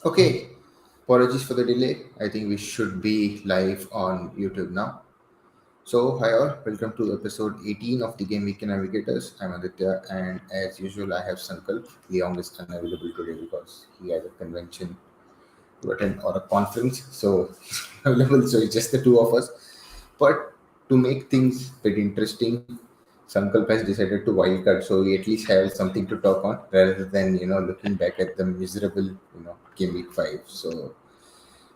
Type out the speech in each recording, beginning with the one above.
Okay, apologies for the delay. I think we should be live on YouTube now. So, hi all, welcome to episode 18 of the Gameweek Navigators. I'm Aditya, and as usual, I have Sankalp. Leong is unavailable today because he has a convention to attend or a conference, so he's available. So, it's just the two of us. But to make things a bit interesting, Sankalp has decided to wildcard, so we at least have something to talk on rather than looking back at the miserable game week 5. So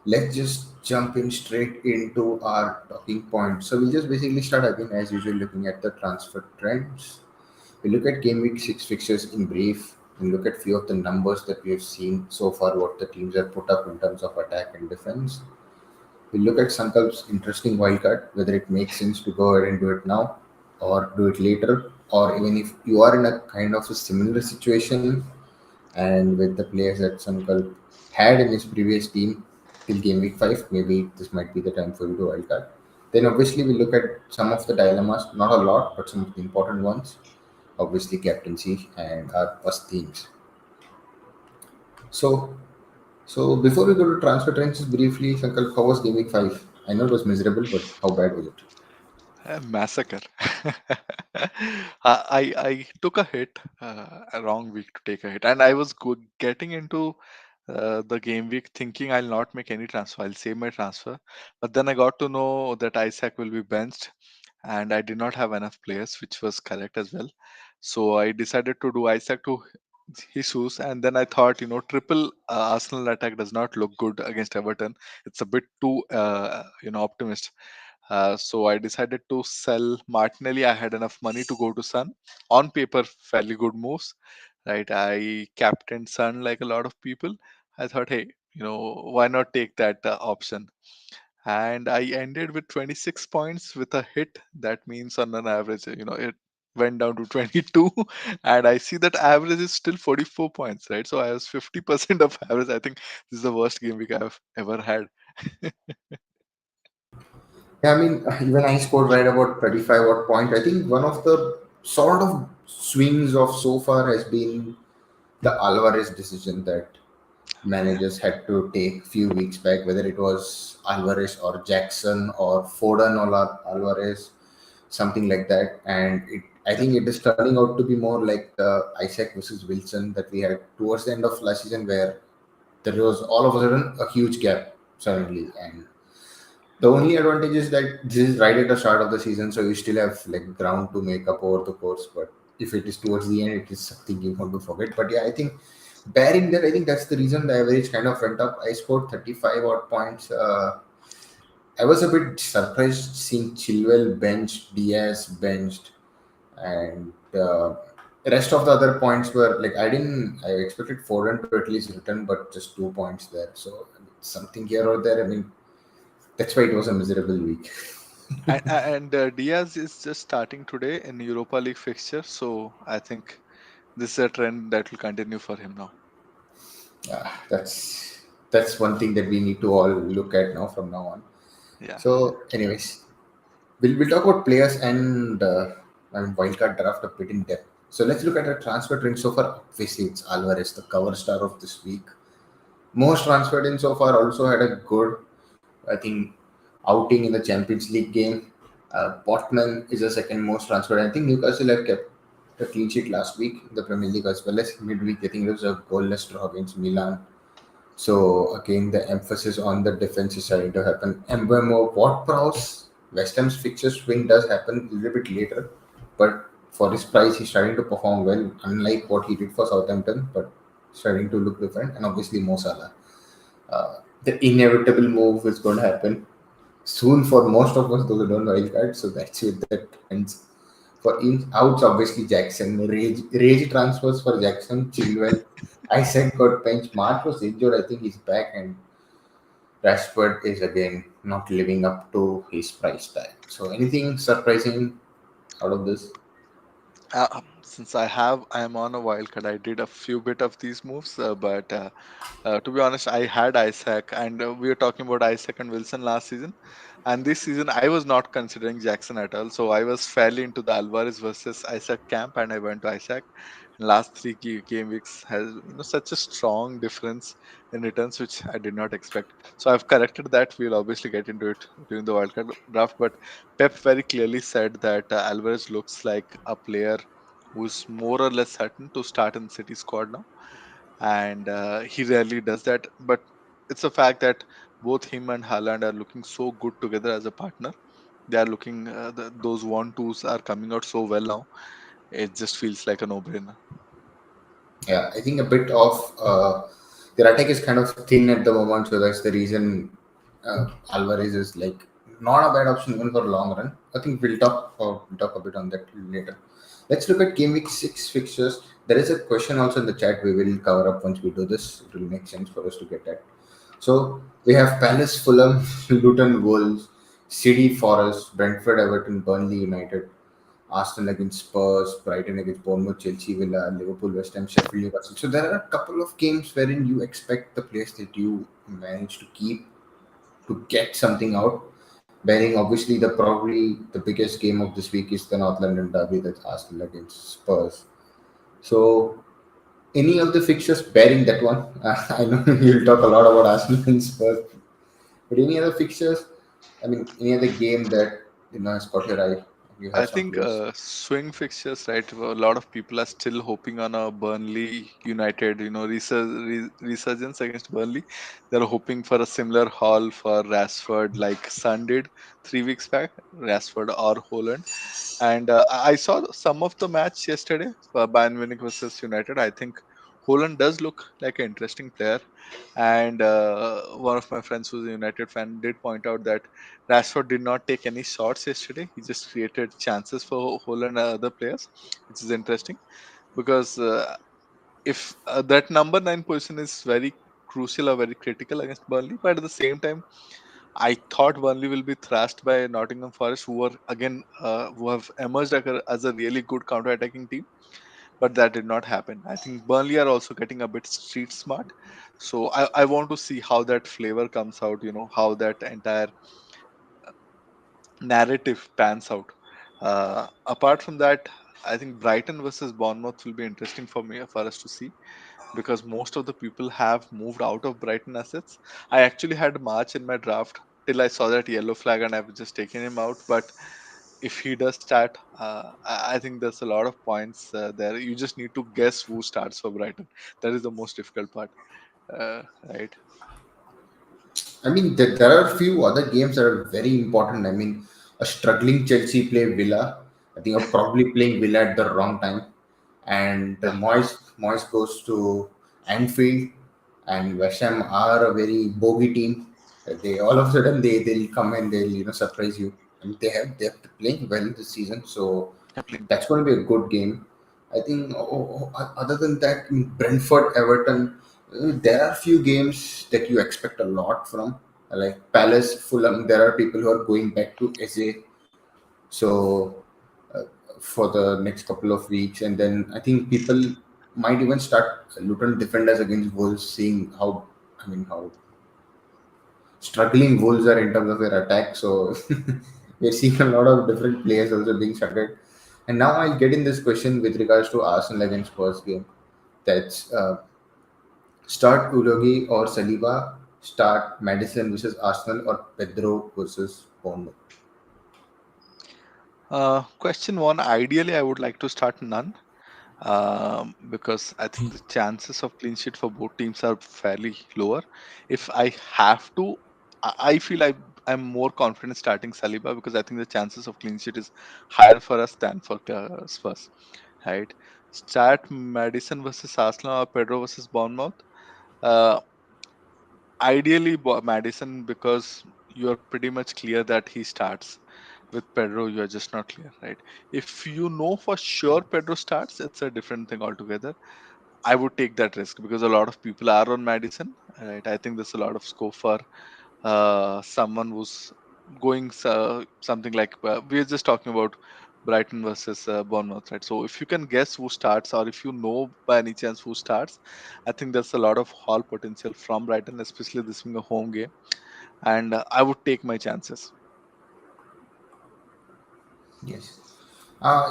let's just jump in straight into our talking point. So we'll just basically start again as usual, looking at the transfer trends. We look at game week 6 fixtures in brief. We look at few of the numbers that we have seen so far, what the teams have put up in terms of attack and defense. We look at Sankalp's interesting wildcard, whether it makes sense to go ahead and do it now or do it later, or even if you are in a kind of a similar situation and with the players that Sankalp had in his previous team till game week 5, maybe this might be the time for you to wildcard. Then obviously we look at some of the dilemmas, not a lot, but some of the important ones. Obviously captaincy and our first themes. So so before we go to transfer trends, just briefly, Sankalp, how was game week 5? I know it was miserable, but how bad was it? A massacre. I took a hit, a wrong week to take a hit, and I was getting into the game week thinking I'll not make any transfer. I'll save my transfer, but then I got to know that Isaac will be benched, and I did not have enough players, which was correct as well. So I decided to do Isaac to Jesus, and then I thought, triple Arsenal attack does not look good against Everton. It's a bit too, optimist. So I decided to sell Martinelli. I had enough money to go to Sun. On paper, fairly good moves, right? I captained Sun like a lot of people. I thought, hey, why not take that option? And I ended with 26 points with a hit. That means on an average, it went down to 22, and I see that average is still 44 points, right? So I was 50% of average. I think this is the worst game week I've ever had. Yeah, I mean, even I scored right about 35 odd point. I think one of the sort of swings of so far has been the Alvarez decision that Yeah. managers had to take few weeks back, whether it was Alvarez or Jackson or Foden or Alvarez, something like that. And I Yeah. think it is turning out to be more like the Isaac versus Wilson that we had towards the end of last season, where there was all of a sudden a huge gap suddenly. And the only advantage is that this is right at the start of the season, so you still have like ground to make up over the course. But if it is towards the end, it is something you want to forget. But yeah, I think bearing that, I think that's the reason the average kind of went up. I scored 35 odd points. I was a bit surprised seeing Chilwell benched, Diaz benched, and rest of the other points were like I expected Foden to at least return, but just 2 points there. So something here or there. I mean, that's why it was a miserable week. And Diaz is just starting today in Europa League fixture, so I think this is a trend that will continue for him now. Yeah, that's one thing that we need to all look at now from now on. Yeah. So, anyways, we'll talk about players and I mean wildcard draft a bit in depth. So let's look at the transfer trend so far. Obviously, it's Alvarez, the cover star of this week. Most transferred in so far. Also had a good, I think, outing in the Champions League game. Botman is the second most transferred. I think Newcastle have kept a clean sheet last week in the Premier League as well as midweek. I think it was a goalless draw against Milan. So again, the emphasis on the defense is starting to happen. Mbemo, what Prowse, West Ham's fixture swing does happen a little bit later, but for his price, he's starting to perform well, unlike what he did for Southampton, but starting to look different. And obviously, Mo Salah. The inevitable move is going to happen soon for most of us, those who don't wildcard. So that's it. That ends. For in outs, obviously Jackson. Rage transfers for Jackson, Chilwell. Isaac got benched. March was injured. I think he's back, and Rashford is again not living up to his price tag. So anything surprising out of this? Since I am on a wild card, I did a few bit of these moves, but to be honest, I had Isaac, and we were talking about Isaac and Wilson last season, and this season I was not considering Jackson at all. So I was fairly into the Alvarez versus Isaac camp, and I went to Isaac. last three game weeks has such a strong difference in returns, which I did not expect. So I've corrected that. We'll obviously get into it during the wildcard draft, but Pep very clearly said that Alvarez looks like a player who's more or less certain to start in City squad now, and he rarely does that. But it's a fact that both him and Haaland are looking so good together as a partner. They are looking those one twos are coming out so well now. It just feels like a no-brainer. Yeah, I think a bit of their attack is kind of thin at the moment, so that's the reason Alvarez is like not a bad option even for long run. I think we'll talk a bit on that later. Let's look at game week 6 fixtures. There is a question also in the chat we will cover up once we do this. It will make sense for us to get at. So we have Palace, Fulham, Luton, Wolves, City, Forest, Brentford, Everton, Burnley, United, Arsenal against Spurs, Brighton against Bournemouth, Chelsea, Villa, Liverpool, West Ham, Sheffield, Newcastle. So there are a couple of games wherein you expect the players that you manage to keep to get something out. Bearing obviously the probably the biggest game of this week is the North London derby, that's Arsenal against Spurs. So any of the fixtures bearing that one, I know you'll talk a lot about Arsenal and Spurs, but any other fixtures? I mean, any other game that has caught your eye? You I have some think players. swing fixtures, right? A lot of people are still hoping on a Burnley United, resurgence against Burnley. They're hoping for a similar haul for Rashford, like Sun did 3 weeks back, Rashford or Holland. And I saw some of the match yesterday for Bayern Munich versus United. I think Holland does look like an interesting player. And one of my friends who's a United fan did point out that Rashford did not take any shots yesterday. He just created chances for Holland and other players, which is interesting because if that number 9 position is very crucial or very critical against Burnley, but at the same time, I thought Burnley will be thrashed by Nottingham Forest, who have emerged as a really good counter-attacking team, but that did not happen. I think Burnley are also getting a bit street smart, so I want to see how that flavor comes out. How that entire narrative pans out. Apart from that, I think Brighton versus Bournemouth will be interesting for us to see because most of the people have moved out of Brighton assets. I actually had March in my draft till I saw that yellow flag and I've just taken him out. But if he does start, I think there's a lot of points there. You just need to guess who starts for Brighton. That is the most difficult part, right? I mean, there are a few other games that are very important. I mean, a struggling Chelsea play Villa. I think are probably playing Villa at the wrong time. And Yeah, Moyes goes to Anfield, and West Ham are a very bogey team. They all of a sudden they'll come and they'll surprise you. And they're playing well this season, so they're playing well. that's going to be a good game. I think other than that, in Brentford, Everton, there are few games that you expect a lot from, like Palace, Fulham. There are people who are going back to SA, so uh, for the next couple of weeks, and then I think people might even start Luton defenders against Wolves, seeing how struggling Wolves are in terms of their attack. So we're seeing a lot of different players also being started. And now I'll get in this question with regards to Arsenal against Spurs game. That's start Ulogi or Saliba, start Madison versus Arsenal, or Pedro versus Bournemouth. Question one. Ideally, I would like to start none because I think the chances of clean sheet for both teams are fairly lower. If I have to, I feel I'm more confident starting Saliba because I think the chances of clean sheet is higher for us than for Spurs. Right? Start Madison versus Arsenal or Pedro versus Bournemouth. Uh, Ideally, Madison because you're pretty much clear that he starts. With Pedro, you are just not clear, right? If you know for sure Pedro starts, it's a different thing altogether. I would take that risk because a lot of people are on Madison, right? I think there's a lot of scope for someone who's going something like we're just talking about Brighton versus Bournemouth, right? So if you can guess who starts, or if you know by any chance who starts, I think there's a lot of haul potential from Brighton, especially this being a home game, and I would take my chances. Yes.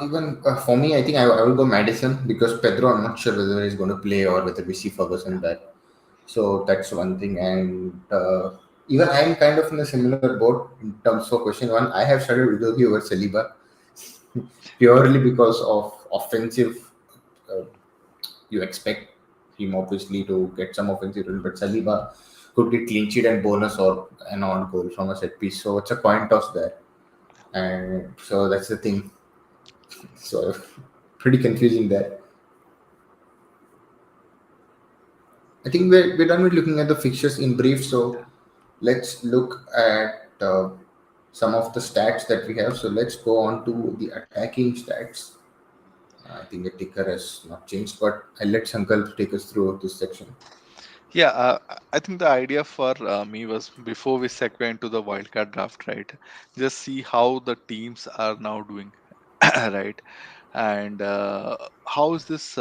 Even for me, I think I will go Madison because Pedro, I'm not sure whether he's going to play or whether we see Ferguson back. So that's one thing. And even I'm kind of in a similar boat in terms for question one. I have started Udogi over Saliba purely because of offensive. Uh, you expect him obviously to get some offensive role, but Saliba could get clean sheet and bonus or an on goal from a set piece. So it's a coin toss there. And so that's the thing. So pretty confusing there. I think we're done with looking at the fixtures in brief. So let's look at some of the stats that we have. So let's go on to the attacking stats. I think the ticker has not changed, but I'll let Sankalp take us through this section. Yeah, I think the idea for me was before we segue into the wildcard draft, right? Just see how the teams are now doing, right? And how is this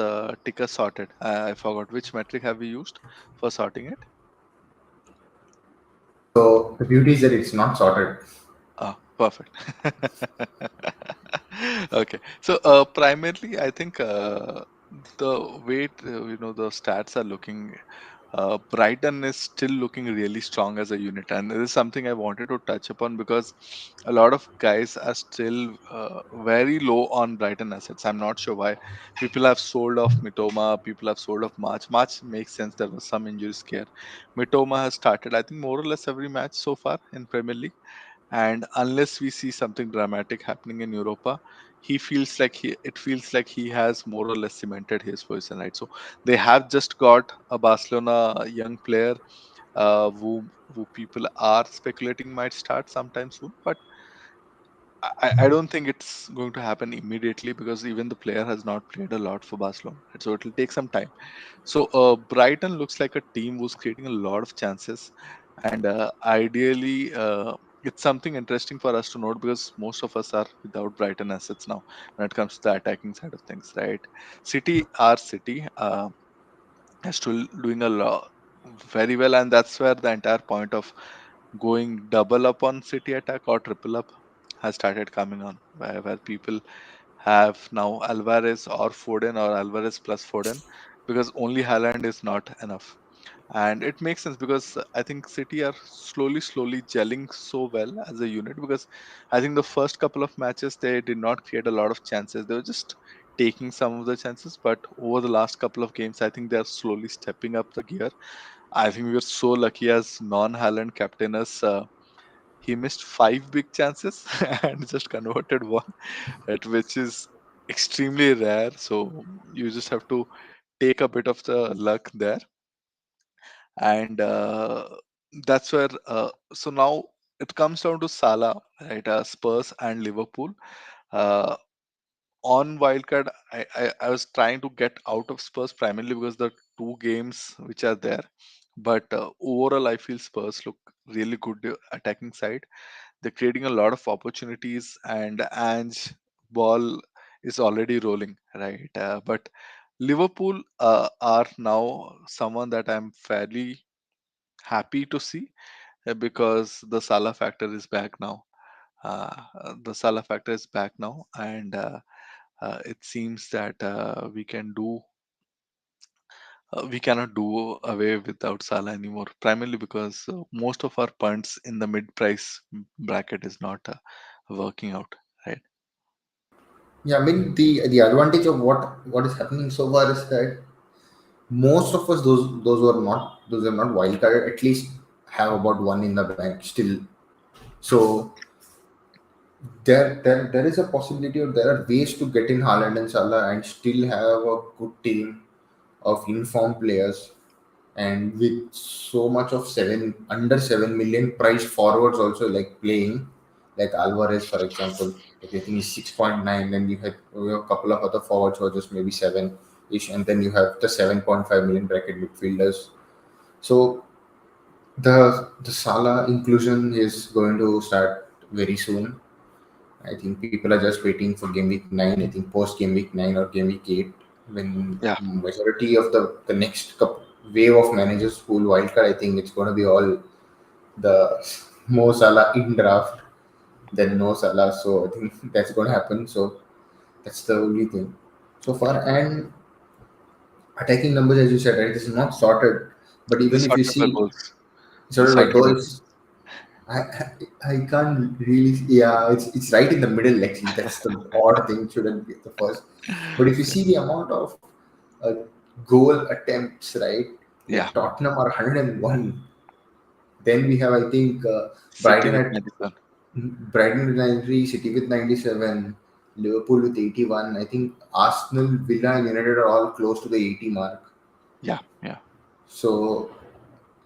ticker sorted? I forgot which metric have we used for sorting it. So the beauty is that it's not sorted. Ah, perfect. Okay. So, primarily, I think the way the stats are looking, Brighton is still looking really strong as a unit, and this is something I wanted to touch upon because a lot of guys are still very low on Brighton assets. I'm not sure why. People have sold off Mitoma, people have sold off March. March makes sense. There was some injury scare. Mitoma has started, I think, more or less every match so far in Premier League, and unless we see something dramatic happening in Europa, it feels like he has more or less cemented his position, right? So they have just got a Barcelona young player, who people are speculating might start sometime soon, but I don't think it's going to happen immediately because even the player has not played a lot for Barcelona, right? So it'll take some time. So Brighton looks like a team who's creating a lot of chances, and ideally, it's something interesting for us to note because most of us are without Brighton assets now when it comes to the attacking side of things, right? City is still doing a lot very well, and that's where the entire point of going double up on City attack or triple up has started coming on, where people have now Alvarez or Foden or Alvarez plus Foden because only Haaland is not enough. And it makes sense because I think City are slowly gelling so well as a unit because I think the first couple of matches they did not create a lot of chances. They were just taking some of the chances, but over the last couple of games, I think they're slowly stepping up the gear. I think we were so lucky as non-Haaland captainers. He missed five big chances and just converted one, right, which is extremely rare. So you just have to take a bit of the luck there, and that's where. So now it comes down to Salah, right? Spurs and Liverpool. Uh, on wildcard, I was trying to get out of Spurs primarily because the two games which are there. But overall, I feel Spurs look really good attacking side. They're creating a lot of opportunities, and Ange ball is already rolling, right? But Liverpool are now someone that I'm fairly happy to see because the Salah factor is back now. The Salah factor is back now, and it seems that we cannot do away without Salah anymore. Primarily because most of our punts in the mid-price bracket is not working out, right? Yeah, I mean the advantage of what is happening so far is that most of us, those are not wildcard, at least have about one in the bank still. So there is a possibility, or there are ways to get in Haaland and Salah and still have a good team of informed players, and with so much of 7 price forwards also like playing, like Alvarez for example, like I think he's 6.9, then you have a couple of other forwards who are just maybe 7 ish, and then you have the 7.5 million bracket midfielders. So the Salah inclusion is going to start very soon. I think people are just waiting for game week 9. I think post game week 9 or game week 8, when Yeah, majority of the next wave of managers pool wildcard, I think it's going to be all the Mo Salah in draft, then no Salah. So I think that's going to happen. So That's the only thing so far. And attacking numbers, as you said, right, this is not sorted. But The even if you sorted by see goals. The sorted by sorted by goals, goals. I can't really. Yeah, it's right in the middle actually. That's the odd thing. Shouldn't be the first. But if you see the amount of uh, goal attempts, right? Yeah. Like Tottenham are 101. Then we have, I think, City Brighton with at 97. Brighton with 93, City with 97, Liverpool with 81. I think Arsenal, Villa, and United are all close to the 80 mark. Yeah. Yeah. So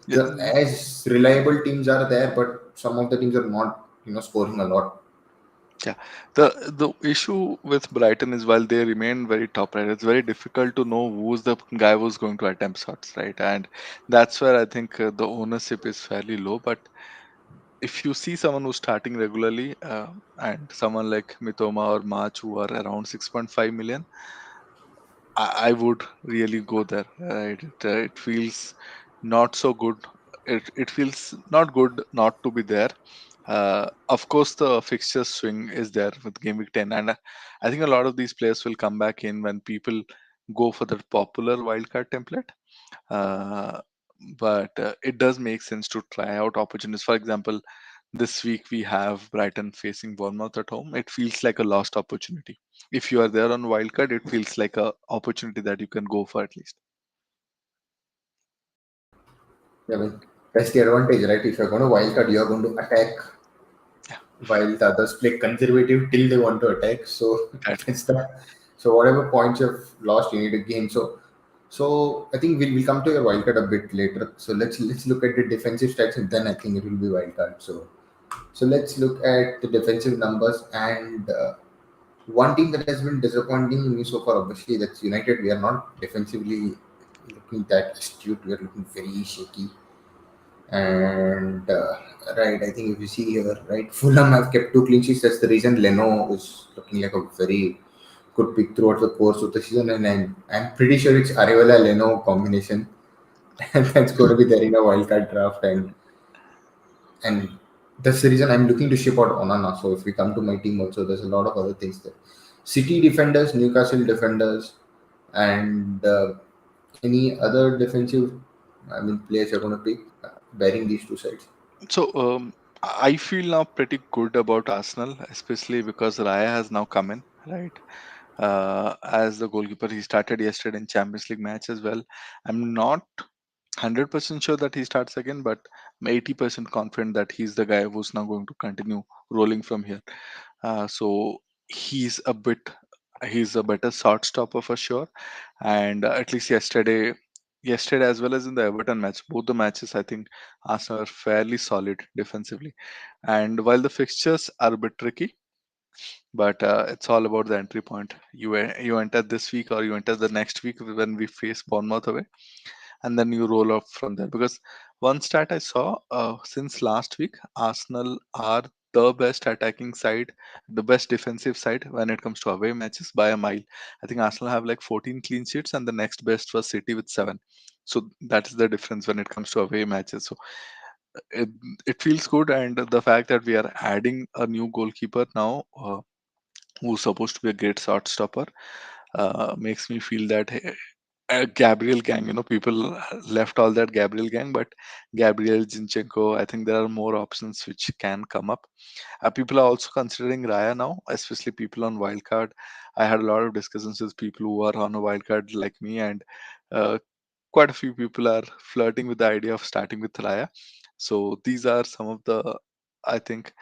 Yeah. the as reliable teams are there, but some of the teams are not, scoring a lot. Yeah. The issue with Brighton is while they remain very top, right, it's very difficult to know who's the guy who's going to attempt shots, right? And that's where I think the ownership is fairly low. But if you see someone who's starting regularly, and someone like Mitoma or March who are around 6.5 million, I would really go there. Right? It feels not so good. It feels not good not to be there. Of course, the fixture swing is there with Game Week 10, and I think a lot of these players will come back in when people go for the popular wildcard template. Uh, but it does make sense to try out opportunities. For example, this week we have Brighton facing Bournemouth at home. It feels like a lost opportunity. If you are there on wildcard, it feels like a opportunity that you can go for at least. I mean, that's the advantage, right? If you're going to wildcard, you're going to attack Yeah, while the others play conservative till they want to attack. So that that's the so whatever points you've lost, you need to gain. So I think we'll come to your wildcard a bit later. So let's look at the defensive stats, and then I think it will be wildcard. So let's look at the defensive numbers. And one team that has been disappointing me so far, obviously, that's United. We are not defensively looking that astute. We are looking very shaky. And right, I think if you see here, right, Fulham have kept two clean sheets. That's the reason Leno is looking like a very good pick throughout the course of the season. And I'm pretty sure it's Arevalo Leno combination, and that's going to be there in a wildcard draft. And that's the reason I'm looking to ship out Onana. So if we come to my team also, there's a lot of other things there. City defenders, Newcastle defenders, and any other defensive, I mean, players you're going to pick bearing these two sides. so. I feel now pretty good about Arsenal, especially because Raya has now come in, right? As the goalkeeper, he started yesterday in Champions League match as well. I'm not 100% sure that he starts again, but I'm 80% confident that he's the guy who's now going to continue rolling from here. So he's a bit, he's a better shot stopper for sure. And at least yesterday as well as in the Everton match, both the matches I think Arsenal are fairly solid defensively. And while the fixtures are a bit tricky, but it's all about the entry point. You enter this week or you enter the next week when we face Bournemouth away, and then you roll off from there. Because one stat I saw since last week, Arsenal are the best attacking side, the best defensive side when it comes to away matches by a mile. I think Arsenal have like 14 clean sheets, and the next best was City with 7. So that is the difference when it comes to away matches. So it, it feels good, and the fact that we are adding a new goalkeeper now, who's supposed to be a great shot stopper, makes me feel that Gabriel gang, people left all that Gabriel gang, but Gabriel, Zinchenko, I think there are more options which can come up. People are also considering Raya now, especially people on wildcard. I had a lot of discussions with people who are on a wildcard like me, and uh, quite a few people are flirting with the idea of starting with Raya. So these are some of the, I think,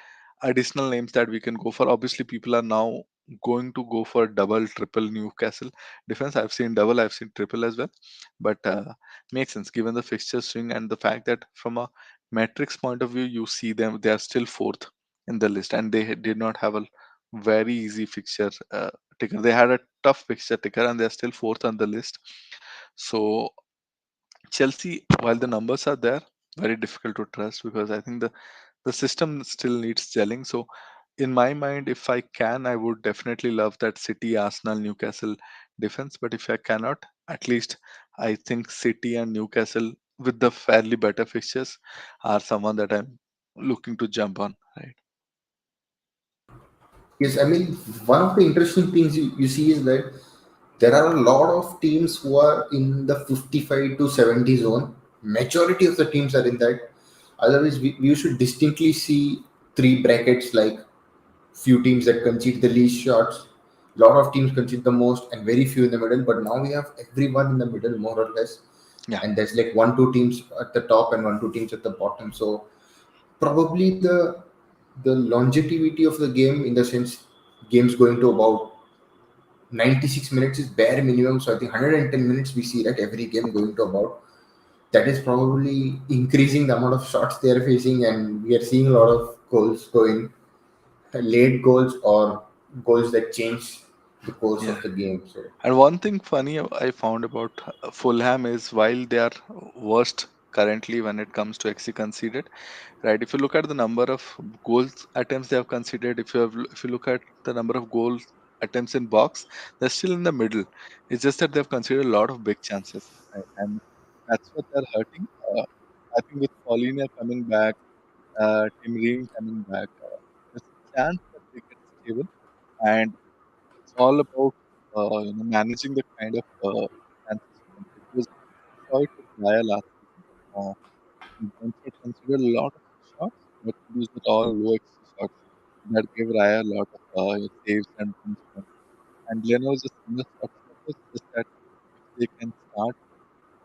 additional names that we can go for. Obviously, people are now going to go for double, triple Newcastle defense. I've seen double, I've seen triple as well, but makes sense given the fixture swing and the fact that from a metrics point of view, you see them they are still fourth in the list, and they did not have a very easy fixture ticker. They had a tough fixture ticker, and they're still fourth on the list. So Chelsea, while the numbers are there, very difficult to trust because I think the system still needs gelling. So, in my mind, if I can, I would definitely love that City, Arsenal, Newcastle defense. But if I cannot, at least I think City and Newcastle with the fairly better fixtures are someone that I'm looking to jump on. Right? Yes, I mean, one of the interesting things you see is that there are a lot of teams who are in the 55 to 70 zone. Majority of the teams are in that. Otherwise, we should distinctly see three brackets, like few teams that concede the least shots, lot of teams concede the most, and very few in the middle. But now we have everyone in the middle, more or less, Yeah, and there's like one, two teams at the top and one, two teams at the bottom. So probably the longevity of the game, in the sense games going to about 96 minutes is bare minimum. So I think 110 minutes we see that every game going to about, that is probably increasing the amount of shots they are facing, and we are seeing a lot of goals going, late goals or goals that change the course yeah. of the game. So And one thing funny I found about Fulham is while they are worst currently when it comes to XC conceded, right? If you look at the number of goals attempts they have conceded, if you look at the number of goals attempts in box, they're still in the middle. It's just that they've conceded a lot of big chances, right? And that's what they're hurting. I think with Paulina coming back, Tim Ream coming back, there's a chance that they get stable, and it's all about managing the kind of chances you can take. Because we saw it with Raya last season. Brentford considered a lot of his shots, but these were all low XG shots that gave Raya a lot of saves and runs from. And Leno is a similar sort of purpose, just that if they can start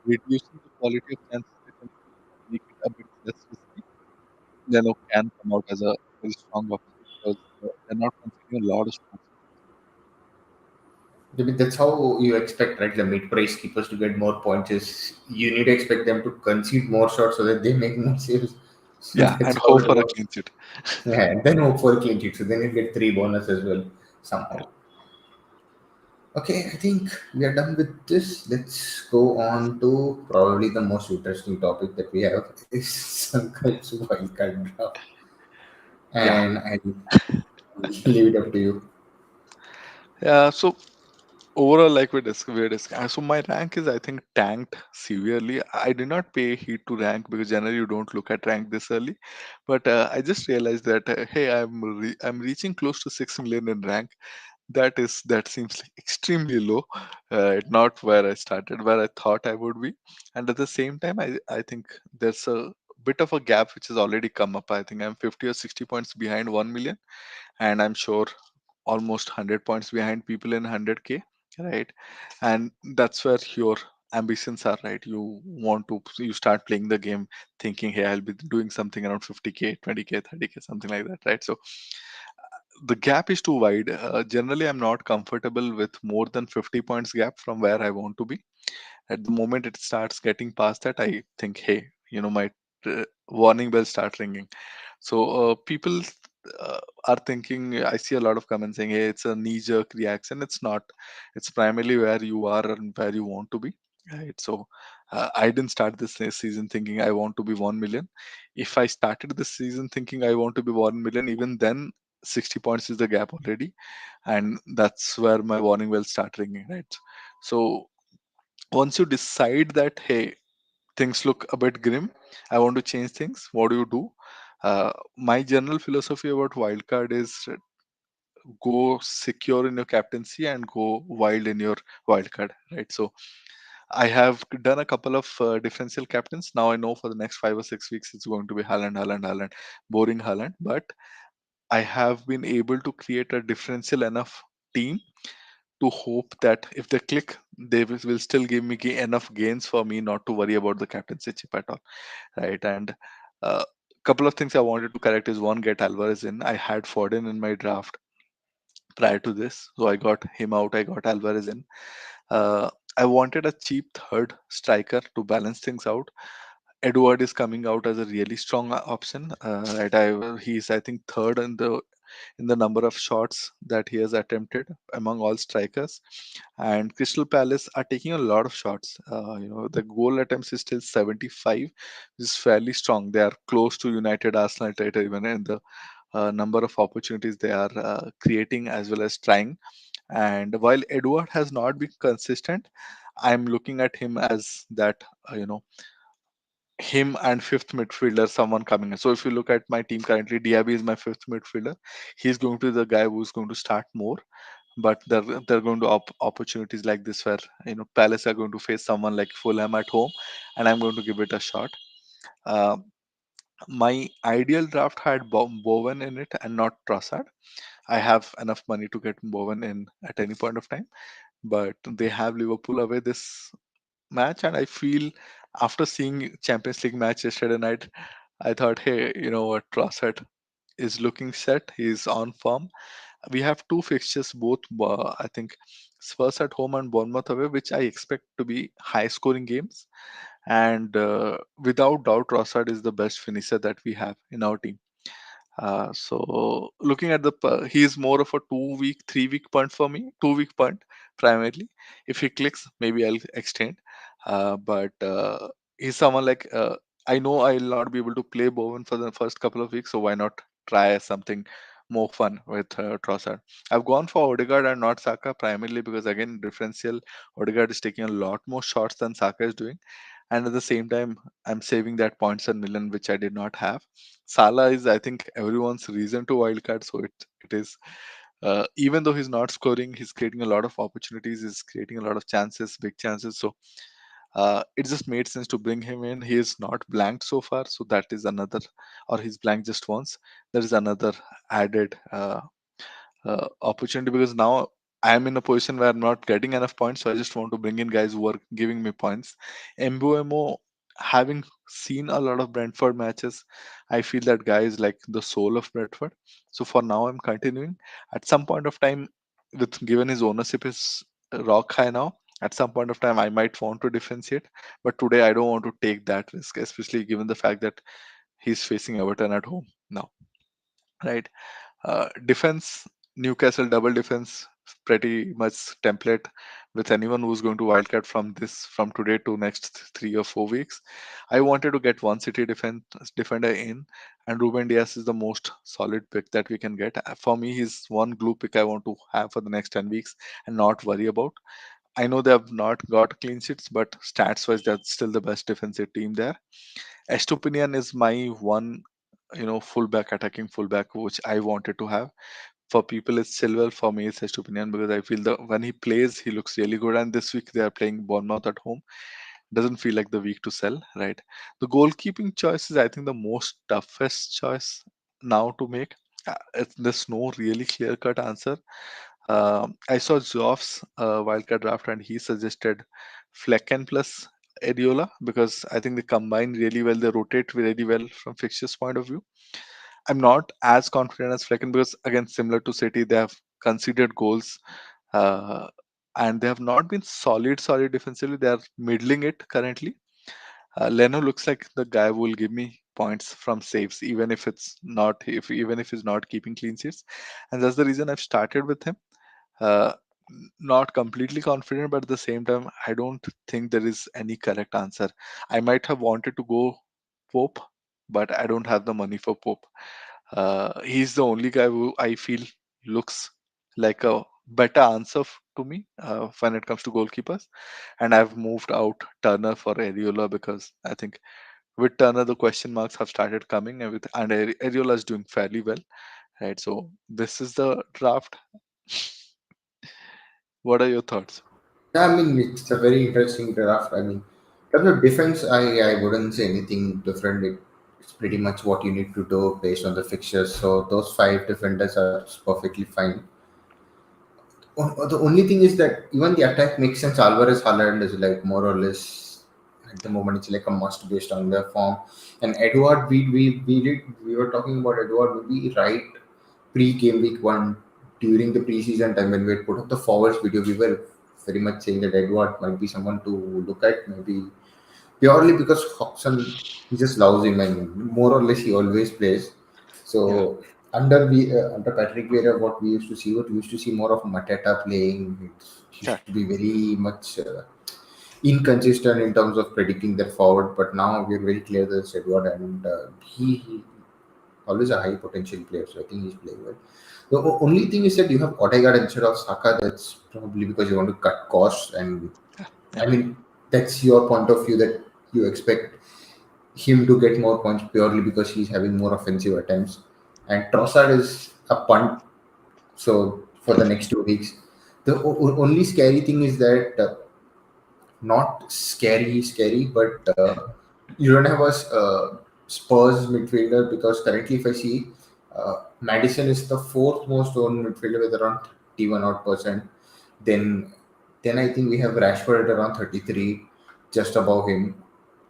reducing the quality of chances they concede and make it a bit less risky, Leno can come out as a very strong option because they're not conceding a lot of shots. I mean, that's how you expect, right? The mid-price keepers to get more points. Is you need to expect them to concede more shots so that they make more saves. So Yeah, that's and how hope it for a works. clean sheet. Yeah, and then hope for a clean sheet. So then you get three bonus as well Yeah, somehow. Okay, I think we are done with this. Let's go on to probably the most interesting topic that we have is Sankalp's wildcard draft. yeah. And I'll leave it up to you. Yeah, so overall, like we discussed, so my rank is I think tanked severely. I did not pay heed to rank because generally you don't look at rank this early, but I just realized that hey, I'm reaching close to 6 million in rank. That seems like extremely low, not where I started, where I thought I would be. And at the same time, I think there's a bit of a gap which has already come up. I think I'm 50 or 60 points behind 1 million, and I'm sure almost 100 points behind people in 100k, right? And that's where your ambitions are, right? You start playing the game thinking, hey, I'll be doing something around 50k, 20k, 30k, something like that, right? So the gap is too wide. Generally, I'm not comfortable with more than 50 points gap from where I want to be. At the moment it starts getting past that, I think, hey, my warning bell start ringing. So people are thinking, I see a lot of comments saying, hey, it's a knee jerk reaction. It's not. It's primarily where you are and where you want to be, right? So I didn't start this season thinking I want to be 1 million. If I started this season thinking I want to be 1 million, even then 60 points is the gap already, and that's where my warning bells start ringing, right? So once you decide that, hey, things look a bit grim, I want to change things, what do you do? My general philosophy about wildcard is go secure in your captaincy and go wild in your wildcard, right? So I have done a couple of differential captains. Now I know for the next 5 or 6 weeks it's going to be Haaland, boring Haaland. But I have been able to create a differential enough team to hope that if they click, they will still give me enough gains for me not to worry about the captaincy chip at all, right? And a couple of things I wanted to correct is one, get Alvarez in. I had Foden in my draft prior to this, so I got him out. I got Alvarez in. Uh, I wanted a cheap third striker to balance things out. Edward is coming out as a really strong option. Right, he's I think third in the number of shots that he has attempted among all strikers. And Crystal Palace are taking a lot of shots. The goal attempts is still 75, which is fairly strong. They are close to United, Arsenal, territory even in the number of opportunities they are creating as well as trying. And while Edward has not been consistent, I'm looking at him as that. him and fifth midfielder, someone coming in. So if you look at my team currently, Diaby is my fifth midfielder. He's going to be the guy who's going to start more. But they're going to opportunities like this where Palace are going to face someone like Fulham at home, and I'm going to give it a shot. Uh, my ideal draft had Bowen in it and not Trossard. I have enough money to get Bowen in at any point of time, but they have Liverpool away this match, and I feel after seeing Champions League match yesterday night, I thought, hey, you know what, Trossard is looking set. He's on form. We have two fixtures, both I think Spurs at home and Bournemouth away, which I expect to be high-scoring games. And without doubt, Trossard is the best finisher that we have in our team. So looking at he is more of a 2 week, 3 week punt for me. 2 week punt primarily. If he clicks, maybe I'll extend. But he's someone like I know I'll not be able to play Bowen for the first couple of weeks, so why not try something more fun with Trossard? I've gone for Odegaard and not Saka primarily because again differential. Odegaard is taking a lot more shots than Saka is doing, and at the same time I'm saving that points and million which I did not have. Salah is, I think, everyone's reason to wildcard. So it is, even though he's not scoring, he's creating a lot of opportunities. He's creating a lot of chances, big chances. So it just made sense to bring him in. He is not blanked so far, so that is another, or he's blanked just once. There is another added opportunity because now I am in a position where I'm not getting enough points, so I just want to bring in guys who are giving me points. Mbuemo, having seen a lot of Brentford matches, I feel that guy is like the soul of Brentford. So for now, I'm continuing. At some point of time, with given his ownership is rock high now, at some point of time, I might want to differentiate. But today, I don't want to take that risk, especially given the fact that he's facing Everton at home now, right? Defense, Newcastle double defense, pretty much template with anyone who's going to wildcard from today to next 3 or 4 weeks. I wanted to get one City defender in, and Ruben Diaz is the most solid pick that we can get. For me, he's one glue pick I want to have for the next 10 weeks and not worry about. I know they have not got clean sheets, but stats wise, that's still the best defensive team there. Estupinian is my one, fullback, attacking fullback, which I wanted to have. For people, it's Silver. For me, it's Estupinian because I feel that when he plays, he looks really good. And this week they are playing Bournemouth at home. Doesn't feel like the week to sell, right? The goalkeeping choice is, I think, the most toughest choice now to make. There's no really clear cut answer. I saw Zoff's wildcard draft and he suggested Flecken plus Adiola because I think they combine really well. They rotate really well from fixtures point of view. I'm not as confident as Flecken because again, similar to City, they have conceded goals uh, and they have not been solid defensively. They are middling it currently. Leno looks like the guy who will give me points from saves, even if it's not even if he's not keeping clean sheets, and that's the reason I've started with him. uh, Not completely confident, but at the same time, I don't think there is any correct answer. I might have wanted to go Pope, but I don't have the money for Pope. He's the only guy who I feel looks like a better answer to me when it comes to goalkeepers. And I've moved out Turner for Areola because I think with Turner the question marks have started coming, and Areola is doing fairly well, right? So this is the draft. What are your thoughts? Yeah, I mean, it's a very interesting draft. I mean, in terms of defense, I wouldn't say anything different. It's pretty much what you need to do based on the fixtures. So those five defenders are perfectly fine. The only thing is that even the attack makes sense. Alvarez Haaland is like more or less at the moment it's like a must based on their form. And Edward, we were talking about Edward maybe right pre game week one during the preseason time when we had put up the forwards video. We were very much saying that Edward might be someone to look at maybe purely because Hodgson he just loves him and more or less he always plays. Yeah, So under Patrick Vieira, what we used to see more of Mateta playing. He used to be exactly. very much inconsistent in terms of predicting their forward. But now we're very clear that it's Edward and he always a high potential player. So I think he's playing well. The only thing is that you have Odegaard instead of Saka. That's probably because you want to cut costs and Yeah, I yeah, mean, that's your point of view that you expect. him to get more points purely because he's having more offensive attempts. And Trossard is a punt, so for the next 2 weeks. The only scary thing is that not scary, but you don't have a Spurs midfielder because currently, if I see, Madison is the fourth most owned midfielder with around 31 odd percent. Then, then I think we have Rashford at around 33, just above him.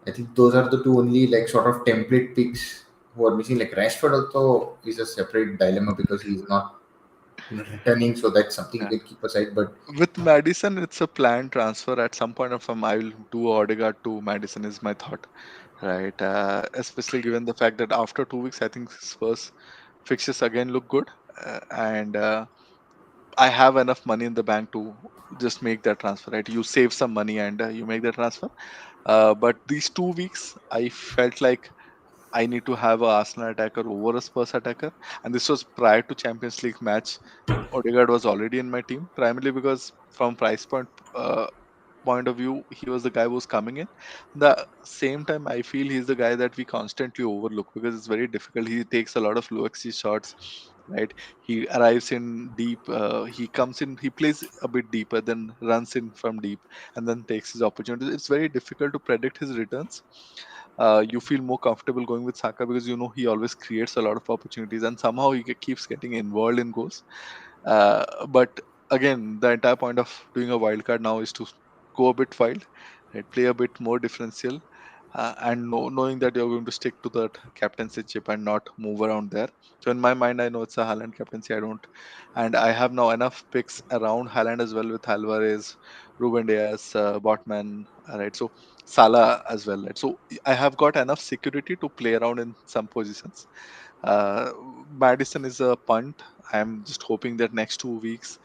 I think those are the two only like sort of template picks who are missing. Like Rashford also is a separate dilemma because he's not returning, so that's something you Yeah. can keep aside. But With Madison, it's a planned transfer. At some point of time, I will do Odegaard to Madison is my thought, right? Especially given the fact that after 2 weeks, I think Spurs fixtures again look good, and I have enough money in the bank to just make that transfer, right? You save some money and you make the transfer. But these 2 weeks, I felt like I need to have a Arsenal attacker over a Spurs attacker, and this was prior to Champions League match. Odegaard was already in my team, primarily because from price point of view, he was the guy who was coming in. The same time, I feel he's the guy that we constantly overlook because it's very difficult. He takes a lot of low XG shots, right? He arrives in deep. He comes in. He plays a bit deeper, then runs in from deep, and then takes his opportunities. It's very difficult to predict his returns. You feel more comfortable going with Saka because you know he always creates a lot of opportunities, and somehow he keeps getting involved in goals. But again, the entire point of doing a wild card now is to go a bit wild, right? Play a bit more differential, and knowing that you're going to stick to that captaincy chip and not move around there. So in my mind, I know it's a Haaland captaincy. I don't, and I have now enough picks around Haaland as well with Alvarez, Ruben Diaz, Botman, right? So Salah as well, right? So I have got enough security to play around in some positions. uh, Madison is a punt. I'm just hoping that next 2 weeks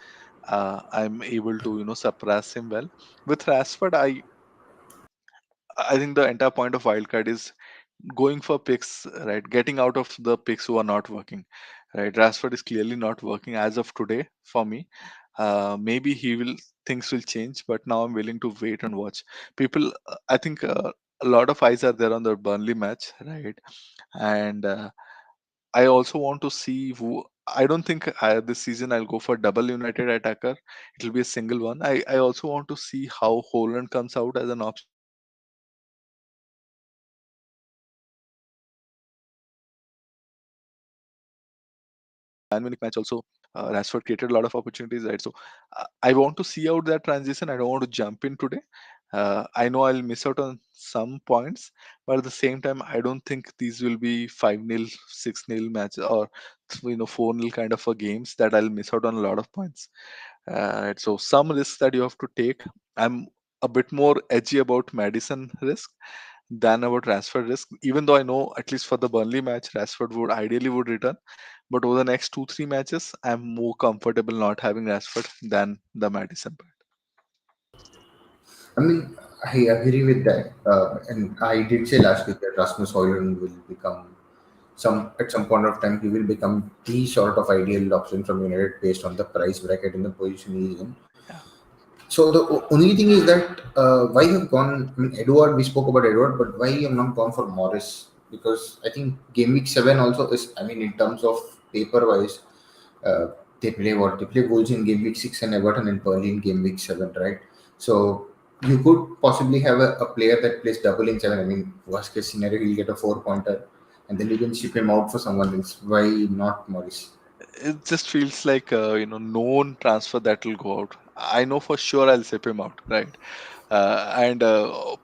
I'm able to suppress him well. With Rashford, I think the entire point of wildcard is going for picks, right? Getting out of the picks who are not working, right? Rashford is clearly not working as of today for me. Maybe he will things will change, but now I'm willing to wait and watch. People, I think a lot of eyes are there on the Burnley match, right? And I also want to see who. I don't think this season I'll go for double United attacker. It'll be a single one. I also want to see how Holland comes out as an option because in the Bayern Munich match also Rashford created a lot of opportunities, right? So I want to see out that transition. I don't want to jump in today. I know I'll miss out on some points, but at the same time, I don't think these will be 5-0, 6-0 matches or 4-0 kind of a games that I'll miss out on a lot of points. Right, so some risks that you have to take. I'm a bit more edgy about Madison risk than about Rashford risk, even though I know at least for the Burnley match, Rashford would ideally would return. But over the next 2-3 matches, I'm more comfortable not having Rashford than the Madison part. I mean, I agree with that. And I did say last week that Rasmus Højlund will become at some point of time he will become the sort of ideal option from United based on the price bracket and the position he's in. Yeah, So the only thing is that why have gone? I mean, Edward. We spoke about Edward, but why have not gone for Morris? Because I think game week 7 also is. I mean, in terms of paper wise, uh, they play what they play Wolves in game week 6 and Everton and Burnley in game week 7, right? So you could possibly have a player that plays double in 7. I mean, worst case scenario, he'll get a 4 pointer, and then you can ship him out for someone else. Why not Morris? it just feels like known transfer that will go out. I know for sure I'll sip him out, right? And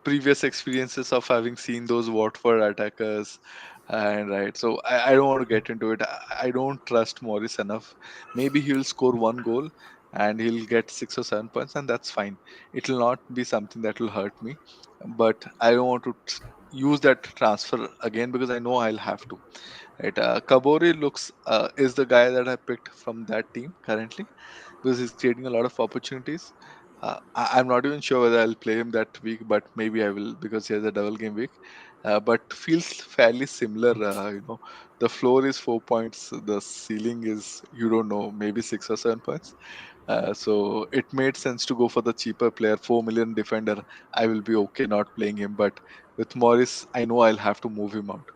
previous experiences of having seen those Watford attackers, and right, so I don't want to get into it. I don't trust Morris enough. Maybe he'll score one goal and he'll get 6 or 7 points, and that's fine. It will not be something that will hurt me, but I don't want to use that transfer again because I know I'll have to. Right, Kabori looks is the guy that I picked from that team currently because he's creating a lot of opportunities. I'm not even sure whether I'll play him that week, but maybe I will because he has a double game week. But feels fairly similar. The floor is 4 points, the ceiling is you don't know, maybe 6 or 7 points. So it made sense to go for the cheaper player, 4 million defender. I will be okay not playing him, but with Morris, I know I'll have to move him out.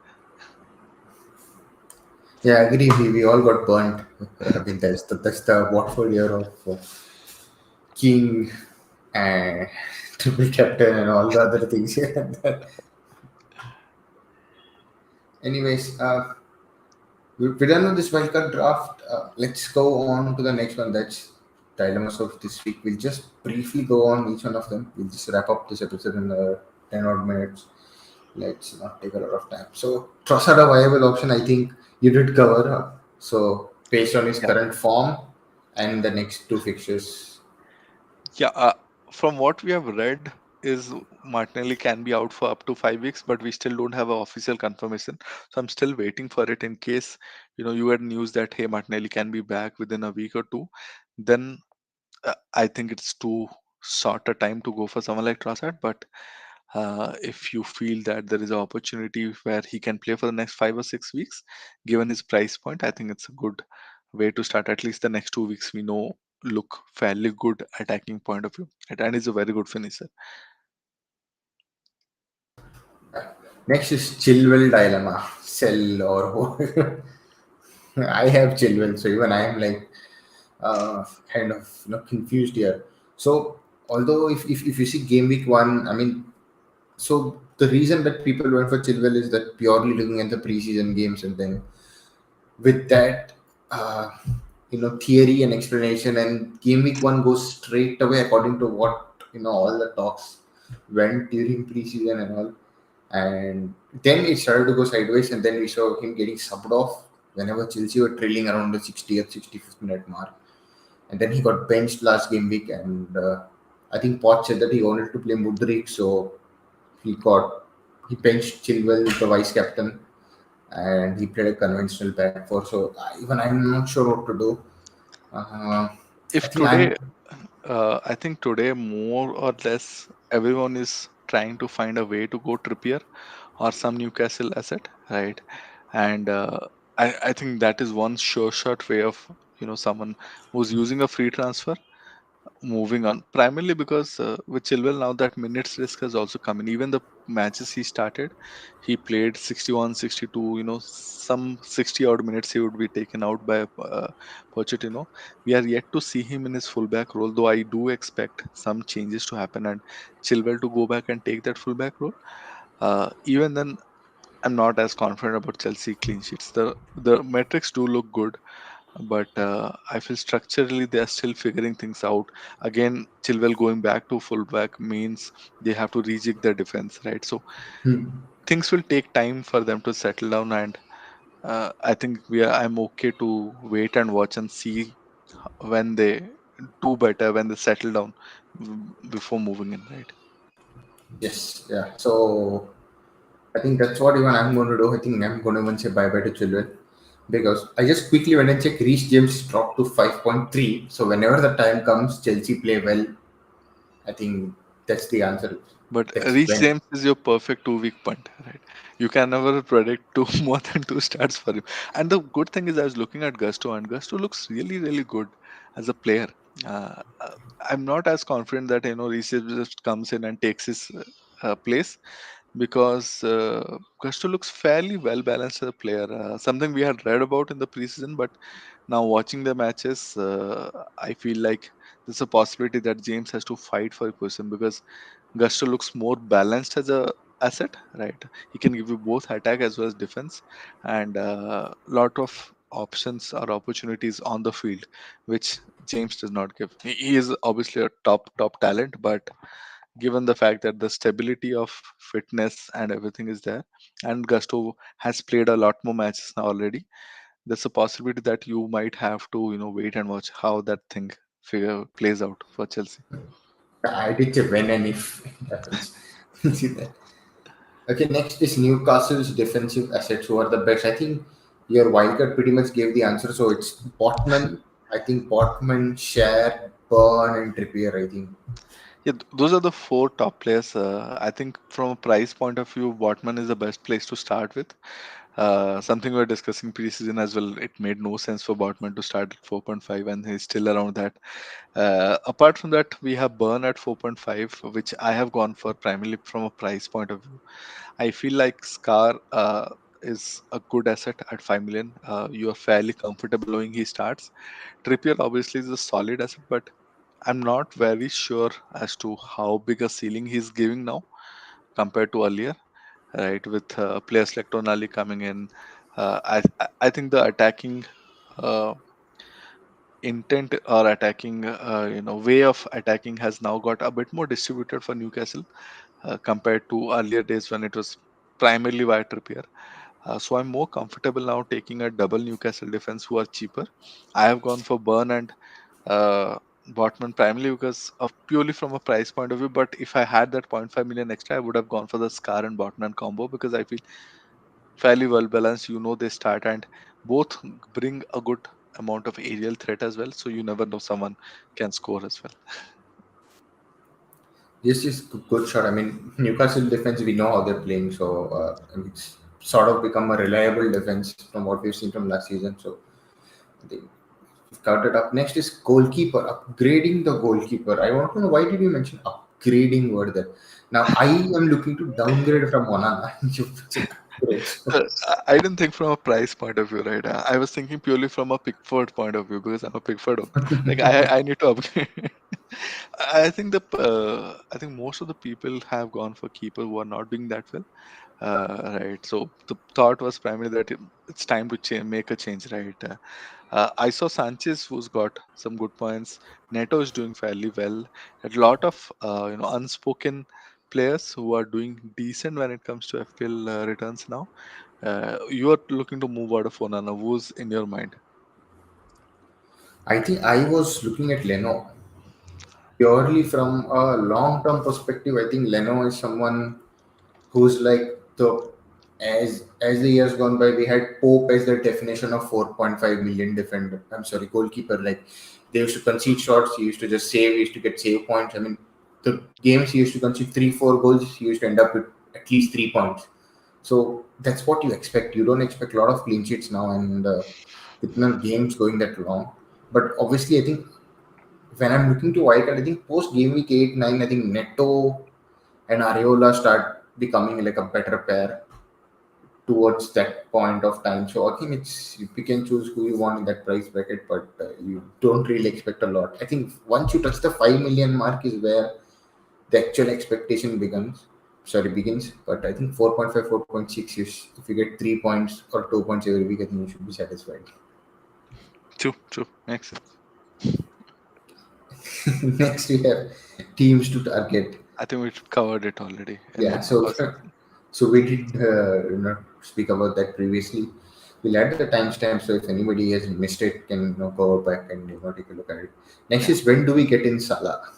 Yeah, I agree. We all got burnt. I mean, that's the Watford year of King and triple captain and all the other things. Anyways, we're done with this wildcard draft. Let's go on to the next one. That's dilemmas of this week. We'll just briefly go on each one of them. We'll just wrap up this episode in 10 odd minutes. Let's not take a lot of time. So, Trossard a viable option, I think you did cover. So, based on his Yeah. current form and the next two fixtures. Yeah, from what we have read, is Martinelli can be out for up to 5 weeks, but we still don't have an official confirmation. So I'm still waiting for it in case you had news that hey, Martinelli can be back within a week or two. Then I think it's too short a time to go for someone like Trossard. But if you feel that there is an opportunity where he can play for the next 5 or 6 weeks, given his price point, I think it's a good way to start. At least the next 2 weeks we know look fairly good attacking point of view, right? And he's a very good finisher. Next is Chilwell dilemma. Sell or hold. I have Chilwell, so even I am like kind of confused here. So although if you see game week one, I mean, so the reason that people went for Chilwell is that purely looking at the preseason games, and then with that, uh, theory and explanation, and game week one goes straight away according to what all the talks went during preseason and all, and then it started to go sideways, and then we saw him getting subbed off whenever Chelsea were trailing around the 60th, 65th minute mark, and then he got benched last game week, and I think Poch said that he wanted to play Mudrik, so he got he benched Chilwell, the vice captain, and he played a conventional back four. So even I'm not sure what to do. Uh, I If think I'm today, I think today more or less everyone is trying to find a way to go Trippier or some Newcastle asset, right? And I think that is one sure shot way of someone who's using a free transfer moving on, primarily because with Chilwell now that minutes risk has also come in. Even the matches he started, he played 61, 62, some 60 odd minutes he would be taken out by Pochettino. We are yet to see him in his fullback role, though I do expect some changes to happen and Chilwell to go back and take that fullback role. Even then, I'm not as confident about Chelsea clean sheets. The metrics do look good, but I feel structurally they are still figuring things out. Again, Chilwell going back to fullback means they have to rejig their defense, right? So things will take time for them to settle down, and I think I'm okay to wait and watch and see when they do better, when they settle down before moving in, right? yes, yeah. So I think that's what even I'm going to do. I think I'm going to even say bye bye to Chilwell because I just quickly went and checked. Reece James dropped to 5.3. So whenever the time comes, Chelsea play well. I think that's the answer. But That's Reece when. James is your perfect 2 week punt, right? You can never predict two more than two starts for him. And the good thing is, I was looking at Gusto, and Gusto looks really, really good as a player. I'm not as confident that Reece James just comes in and takes his place because Gusto looks fairly well balanced as a player. Something we had read about in the preseason, but now watching the matches, I feel like there's a possibility that James has to fight for a position because Gusto looks more balanced as a asset, right? He can give you both attack as well as defense, and lot of options or opportunities on the field, which James does not give. He is obviously a top talent, but given the fact that the stability of fitness and everything is there, and Gusto has played a lot more matches now already, there's a possibility that you might have to wait and watch how that thing figure plays out for Chelsea. I did say when and if it happens. See that. Okay, next is Newcastle's defensive assets. Who are the best? I think your wildcard pretty much gave the answer. So it's Botman. I think Botman, Share, Burn, and Trippier. I think. Yeah, those are the four top players. I think from a price point of view, Botman is the best place to start with. Something we were discussing preseason as well. It made no sense for Botman to start at 4.5, and he's still around that. Apart from that, we have Burn at 4.5, which I have gone for primarily from a price point of view. I feel like Scar is a good asset at 5 million. You are fairly comfortable knowing he starts. Trippier obviously is a solid asset, but I'm not very sure as to how big a ceiling he's giving now compared to earlier, right? With players like Tonali coming in, I think the attacking uh, intent or attacking way of attacking has now got a bit more distributed for Newcastle compared to earlier days when it was primarily via Trippier. So I'm more comfortable now taking a double Newcastle defense who are cheaper. I have gone for Burn and uh, Botman primarily because of purely from a price point of view. But if I had that point 0.5 million extra, I would have gone for the Scar and Botman combo because I feel fairly well balanced. They start and both bring a good amount of aerial threat as well. So you never know, someone can score as well. Yes, yes, good shot. I mean, Newcastle defense, we know how they're playing, so I mean, it's sort of become a reliable defense from what we've seen from last season. So I think we've covered it up. Next is goalkeeper, upgrading the goalkeeper. I want to know, why did you mention upgrading word there? Now, I am looking to downgrade from Onana. You mentioned upgrade. So, I didn't think from a price point of view, right? I was thinking purely from a Pickford point of view because I'm a Pickford owner. Like I need to upgrade. I think most of the people have gone for keeper who are not doing that well, right? So the thought was primarily that it's time to make a change, right? I saw Sanchez, who's got some good points. Neto is doing fairly well. A lot of unspoken players who are doing decent when it comes to FPL returns now. You are looking to move out of Onana. Who's in your mind? I think I was looking at Leno purely from a long-term perspective. I think Leno is someone who's like the as the years gone by, we had Pope as the definition of 4.5 million defender. I'm sorry, goalkeeper. Like they used to concede shots, he used to just save, he used to get save points. I mean, the games he used to concede 3-4 goals, he used to end up with at least 3 points. So that's what you expect. You don't expect a lot of clean sheets now, and with no games going that long. But obviously, I think when I'm looking to wildcard, I think post game week 8-9, I think Neto and Areola start becoming like a better pair towards that point of time. So I think it's you pick and choose who you want in that price bracket, but you don't really expect a lot. I think once you touch the 5 million mark is where the actual expectation begins. Sorry, begins. But I think 4.5, 4.6, if you get 3 points or 2 points every week, I think you should be satisfied. True, true, makes sense. Next, we have teams to target. I think we covered it already in the Yeah, so first. so we did speak about that previously. We'll add the timestamp, so if anybody has missed it, can go back and take a look at it. Next Yeah, is, when do we get in Salah?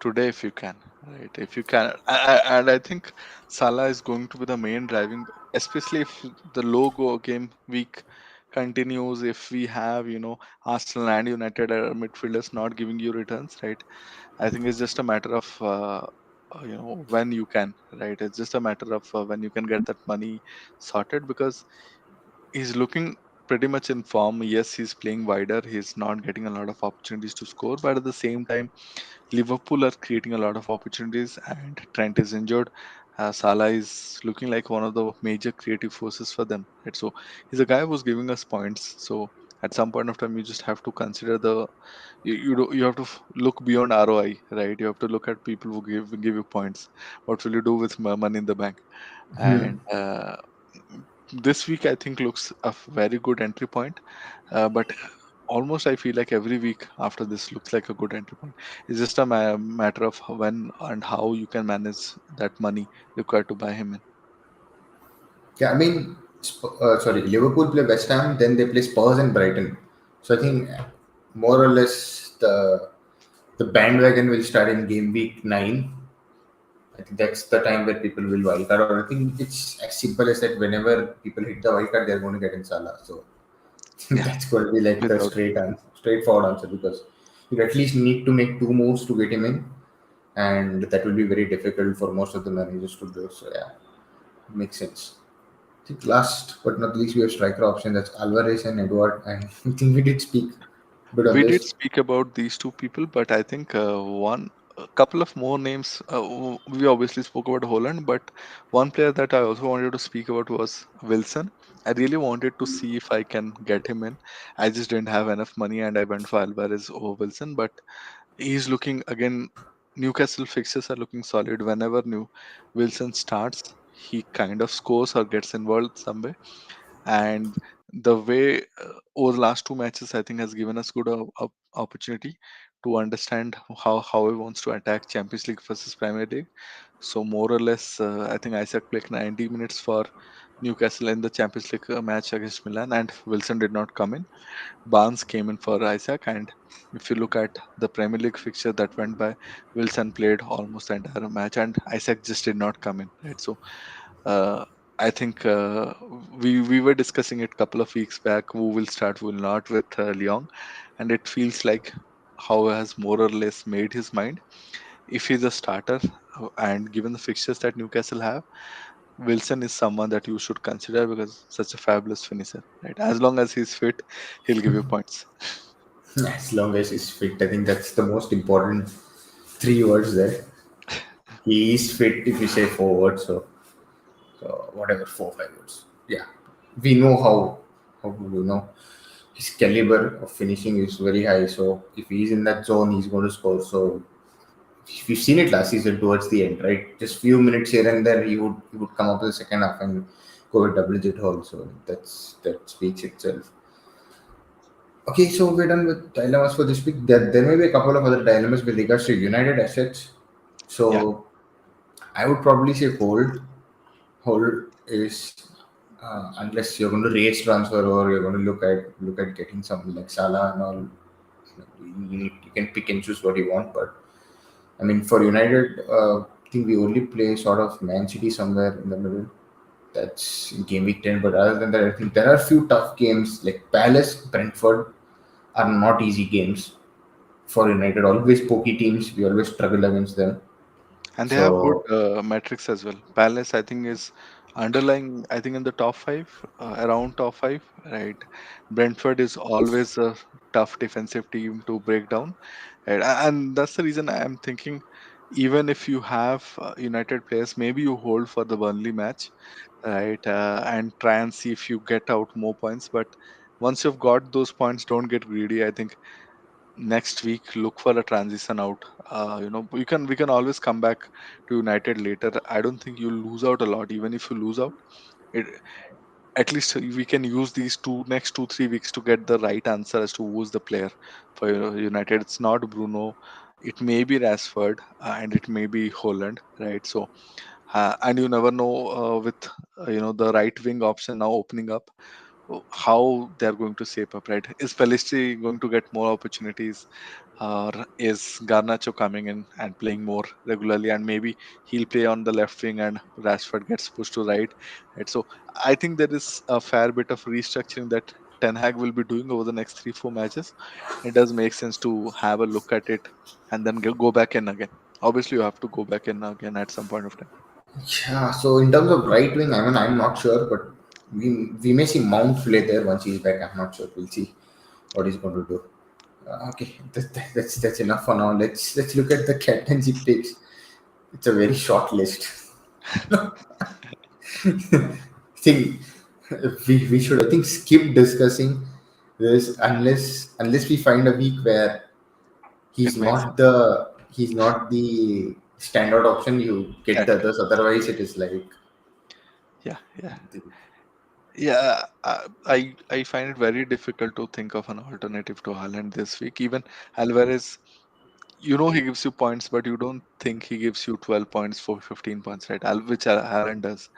today if you can, right? If you can, and I think Salah is going to be the main driving, especially if the logo game week continues. If we have Arsenal and United midfielders not giving you returns, right? I think it's just a matter of when you can, right? It's just a matter of when you can get that money sorted because he's looking pretty much in form. Yes, he's playing wider. He's not getting a lot of opportunities to score, but at the same time, Liverpool are creating a lot of opportunities, and Trent is injured. Salah is looking like one of the major creative forces for them. Right? So he's a guy who's giving us points. So at some point of time, you just have to consider you have to look beyond ROI, right? You have to look at people who give you points. What will you do with money in the bank? And this week I think looks a very good entry point, but almost I feel like every week after this looks like a good entry point. It's just a matter of when and how you can manage that money required to buy him in. Yeah, I mean, sorry, Liverpool play West Ham, then they play Spurs and Brighton. So I think more or less the bandwagon will start in game week 9. I think that's the time where people will wildcard. Or I think it's as simple as that. Whenever people hit the wildcard, they're going to get in Salah. So Yeah, that's going to be like the without straightforward answer, because you at least need to make 2 moves to get him in, and that will be very difficult for most of the managers to do. So yeah, makes sense. I think last but not least, we have striker option. That's Alvarez and Edward. And I think we did speak a bit on We did this. speak about these two people, but I think a couple of more names. We obviously spoke about Holland, but one player that I also wanted to speak about was Wilson. I really wanted to see if I can get him in. I just didn't have enough money, and I went for Alvarez over Wilson. But he's looking again. Newcastle fixtures are looking solid. Whenever new Wilson starts, he kind of scores or gets involved somewhere. And the way over the last two matches, I think has given us good opportunity to understand how he wants to attack Champions League versus Premier League. So more or less, I think Isaac played 90 minutes for Newcastle in the Champions League match against Milan, and Wilson did not come in. Barnes came in for Isaac, and if you look at the Premier League fixture that went by, Wilson played almost the entire match, and Isaac just did not come in. Right, so uh, I think we were discussing it a couple of weeks back. Who will start, who will not with Lyon, and it feels like how has more or less made his mind. If he's a starter, and given the fixtures that Newcastle have, Wilson is someone that you should consider because such a fabulous finisher. Right, as long as he's fit, he'll give you points. As long as he's fit, I think that's the most important three words there. He is fit if you say forward, so whatever, 4 5 words. Yeah. We know how you know his caliber of finishing is very high. So if he's in that zone, he's going to score. So we've seen it last season towards the end, right? Just few minutes here and there, he would come up with the second half and go with double digit hole. So that speaks itself. Okay, so we're done with dilemmas for this week. There may be a couple of other dilemmas with regards to United assets. Yeah, So I would probably say hold is unless you're going to raise transfer or you're going to look at getting something like Salah and all. You can pick and choose what you want, but I mean for United, I think we only play sort of Man City somewhere in the middle. That's in game week 10. But other than that, I think there are a few tough games like Palace, Brentford are not easy games for United. Always pokey teams. We always struggle against them. and they have good So metrics as well. Palace, I think, is underlying. I think in the top five, around top five, right? Brentford is always a tough defensive team to break down, right? And that's the reason I'm thinking, even if you have United players, maybe you hold for the Burnley match, right? And try and see if you get out more points. But once you've got those points, don't get greedy. I think next week look for a transition out. We can always come back to United later. I don't think you'll lose out a lot. Even if you lose out, it, at least we can use these next 2 3 weeks to get the right answer as to who's the player for United. It's not Bruno, it may be Rashford, and it may be Holland, right? So and you never know, with the right wing option now opening up, how they're going to shape up, right? Is Pelistri going to get more opportunities, or is Garnacho coming in and playing more regularly, and maybe he'll play on the left wing and Rashford gets pushed to right? So I think there is a fair bit of restructuring that Ten Hag will be doing over the next 3 4 matches. It does make sense to have a look at it and then go back in again. Obviously, you have to go back in again at some point of time. yeah, so in terms of right wing, I mean I'm not sure, but we may see Mount play there once he's back. I'm not sure. We'll see what he's going to do. Okay, that's enough for now. Let's look at the captaincy picks. It's a very short list. I think we should I think skip discussing this unless we find a week where It makes sense. he's not the standout option. You get the Exactly. others. Otherwise, it is like Yeah, yeah. Yeah, I find it very difficult to think of an alternative to Haaland this week. Even Alvarez, he gives you points, but you don't think he gives you 12 points for 15 points, right? Which Haaland does.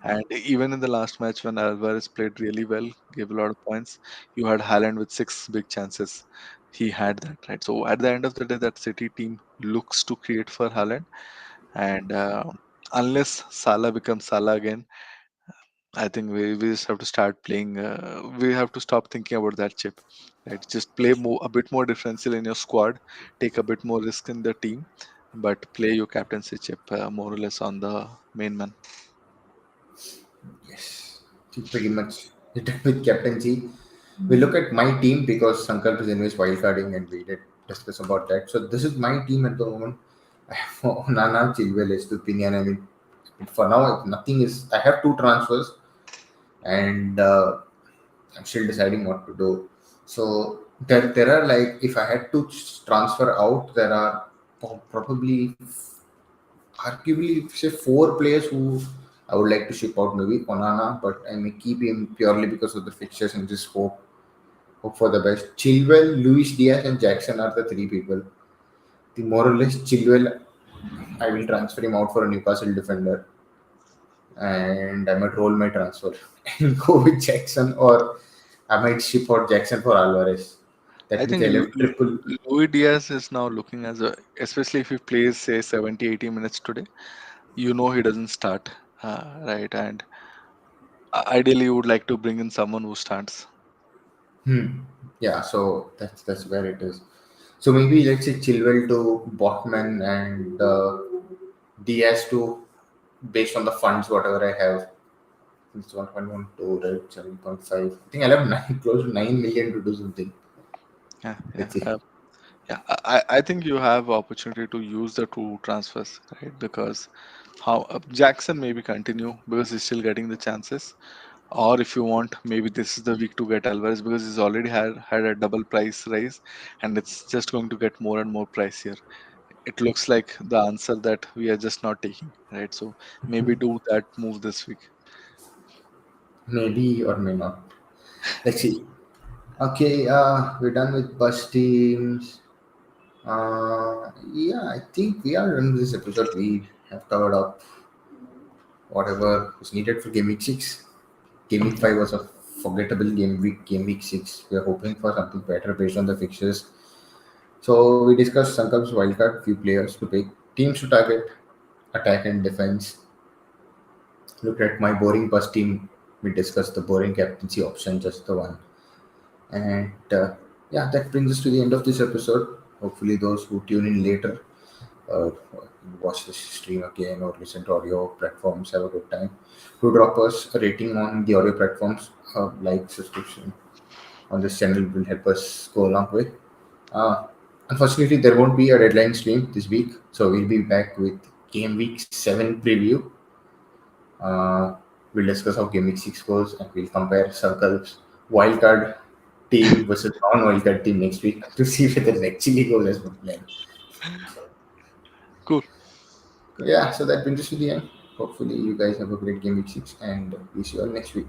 And even in the last match when Alvarez played really well, gave a lot of points, you had Haaland with six big chances. He had that, right? So at the end of the day, that City team looks to create for Haaland, and unless Salah becomes Salah again, I think we just have to start playing. We have to stop thinking about that chip. Right? Just play a bit more differential in your squad, take a bit more risk in the team, but play your captaincy chip more or less on the main man. yes. pretty much done with captaincy. We look at my team because Sankalp is anyways wildcarding and we did discuss about that. So this is my team at the moment. I have Nana, Chilwell, Estupinian. I mean, for now, nothing is. I have two transfers and I'm still deciding what to do. So there are like, if I had to transfer out, there are probably arguably say four players who I would like to ship out. Maybe Onana, but I may keep him purely because of the fixtures and just hope for the best. Chilwell, Luis Diaz, and Jackson are the three people. The more or less Chilwell, I will transfer him out for a Newcastle defender, and I might roll my transfer and go with Jackson, or I might ship out Jackson for Alvarez. I That means think I left triple. Louis Diaz is now looking as a, especially if he plays say 70, 80 minutes today, you know he doesn't start, right? And ideally, you would like to bring in someone who starts. Hmm. Yeah, so that's where it is. So maybe let's say Chilwell to Botman and Diaz to, based on the funds whatever I have. It's 1.12, right? 7.5. I think I'll have nine, close to 9 million to do something. Yeah, yeah. Let's see. Yeah, I think you have opportunity to use the two transfers, right? Because how Jackson maybe continue because he's still getting the chances, or if you want, maybe this is the week to get Alvarez because he's already had a double price rise, and it's just going to get more and more pricier. It looks like the answer that we are just not taking, right? So maybe do that move this week. Maybe or may not. Let's see. Okay, we're done with bus teams. Yeah, I think we are done with this episode. We have covered up whatever was needed for Game Week 6. Game Week Yeah. 5 was a forgettable game week. Game Week 6, we are hoping for something better based on the fixtures. So we discussed Sankalp's wildcard, few players to pick, teams to target, attack and defense. Looked at my boring bus team. We discussed the boring captaincy option, just the one. And yeah, that brings us to the end of this episode. Hopefully, those who tune in later watch this stream again or listen to audio platforms have a good time. To drop us a rating on the audio platforms, like subscription on this channel will help us go a long way. Uh, Unfortunately, there won't be a deadline stream this week, so we'll be back with Game Week 7 preview. Uh, we'll discuss how Game Week 6 goes and we'll compare Circle's wildcard team versus non-wildcard team next week to see whether it actually goes as per plan. Cool. So, yeah, so that brings us to the end. Hopefully, you guys have a great Game Week 6 and we see you all next week.